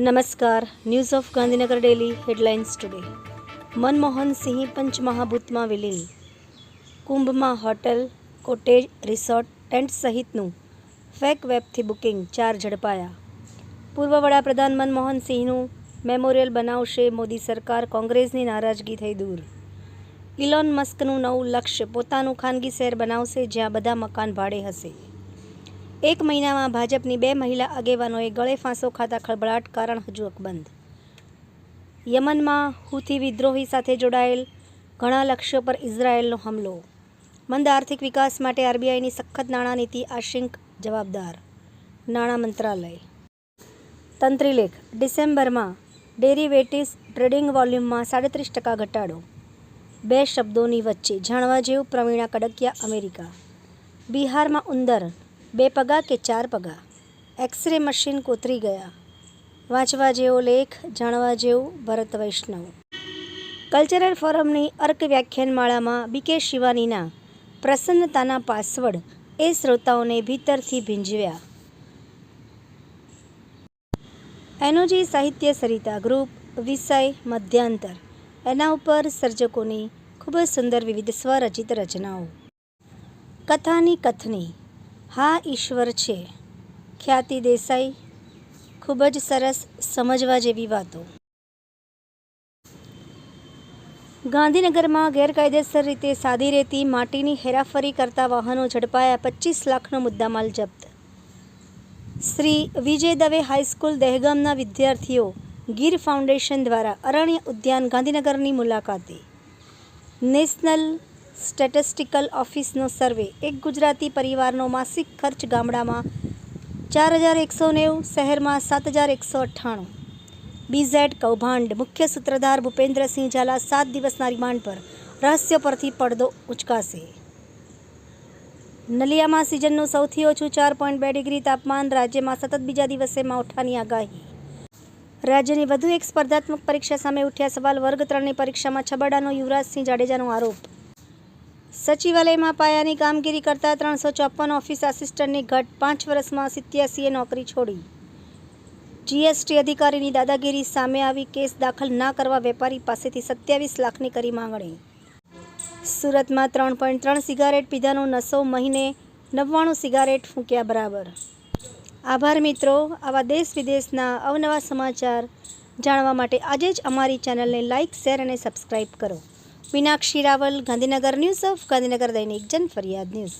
નમસ્કાર. News of Gandhinagar daily headlines today. Manmohan Singh પંચમહાભૂતમાં વિલીન. કુંભમાં હોટેલ, કોટેજ, રિસોર્ટ, ટેન્ટ સહિતનું ફેક વેબથી બુકિંગ, 4 ઝડપાયા. પૂર્વ વડાપ્રધાન મનમોહન સિંહનું મેમોરિયલ બનાવશે મોદી સરકાર, કોંગ્રેસની નારાજગી થઈ દૂર. ઇલોન મસ્કનું નવું લક્ષ્ય, પોતાનું ખાનગી શહેર બનાવશે જ્યાં બધા મકાન ભાડે હશે. 1 મહિનામાં ભાજપની 2 મહિલા આગેવાનોએ ગળે ફાંસો ખાતા ખળભળાટ, કારણ હજુ અકબંધ. યમનમાં હુથી વિદ્રોહી સાથે જોડાયેલ ઘણા લક્ષ્યો પર ઇઝરાયેલનો હુમલો. મંદ આર્થિક વિકાસ માટે આરબીઆઈની સખત નાણાં નીતિ આશંક જવાબદાર. નાણાં મંત્રાલય. તંત્રીલેખ. ડિસેમ્બરમાં ડેરિવેટિવ્સ ટ્રેડિંગ વોલ્યુમમાં 37% ઘટાડો. 2 શબ્દોની વચ્ચે જાણવા જેવું. પ્રવીણા કડકિયા, અમેરિકા. બિહારમાં ઉંદર 2 પગા કે 4 પગા? એક્સ-રે મશીન કોતરી ગયા. વાંચવા જેવો લેખ, જાણવા જેવું. ભરત વૈષ્ણવ. કલ્ચરલ ફોરમની અર્ક વ્યાખ્યાનમાળામાં બીકે શિવાનીના પ્રસન્નતાના પાસવર્ડ એ શ્રોતાઓને ભીતરથી ભીંજવ્યા. એનોજી સાહિત્ય સરિતા ગ્રુપ. વિષય મધ્યાંતર. એના ઉપર સર્જકોની ખૂબ જ સુંદર વિવિધ સ્વરચિત રચનાઓ. કથાની કથની. હા ઈશ્વર છે. ખ્યાતિ દેસાઈ. ખૂબ જ સરસ, સમજવા જેવી વાતો. ગાંધીનગરમાં ગેરકાયદેસર રીતે સાદી રેતી, માટીની હેરાફેરી કરતા વાહનો ઝડપાયા. 25 લાખનો મુદ્દામાલ જપ્ત. શ્રી વિજય દવે હાઈસ્કૂલ દહેગામના વિદ્યાર્થીઓ ગીર ફાઉન્ડેશન દ્વારા અરણ્ય ઉદ્યાન ગાંધીનગરની મુલાકાતે. નેશનલ સ્ટેટિસ્ટિકલ ઓફિસનો સર્વે. એક ગુજરાતી પરિવારનો માસિક ખર્ચ ગામડામાં 4190, શહેરમાં 7198. બીઝેડ કૌભાંડ. મુખ્ય સૂત્રધાર ભૂપેન્દ્રસિંહ ઝાલા 7 દિવસના રિમાન્ડ પર. રહસ્ય પરથી પડદો ઉંચકાશે. નલિયામાં સિઝનનું સૌથી ઓછું 4.2 ડિગ્રી તાપમાન. રાજ્યમાં સતત બીજા દિવસે માવઠાની આગાહી. રાજ્યની વધુ એક સ્પર્ધાત્મક પરીક્ષા સામે ઉઠ્યા સવાલ. વર્ગ 3ની પરીક્ષામાં છબરડાનો યુવરાજસિંહ જાડેજાનો આરોપ. સચિવાલયમાં પાયાની કામગીરી કરતા 354 ઓફિસ આસિસ્ટન્ટની ઘટ. 5 વર્ષમાં 87એ નોકરી છોડી. જીએસટી અધિકારીની દાદાગીરી સામે આવી. કેસ દાખલ ના કરવા વેપારી પાસેથી 27 લાખની કરી માંગણી. સુરતમાં 3.3 સિગારેટ પીધાનો નશો. મહિને 99 સિગારેટ ફૂંક્યા બરાબર. આભાર મિત્રો. આવા દેશ વિદેશના અવનવા સમાચાર જાણવા માટે આજે જ અમારી ચેનલને લાઇક, શેર અને સબસ્ક્રાઇબ કરો. મીનાક્ષી રાવલ, ગાંધીનગર. ન્યૂઝ ઓફ ગાંધીનગર દૈનિક જનફરિયાદ ન્યૂઝ.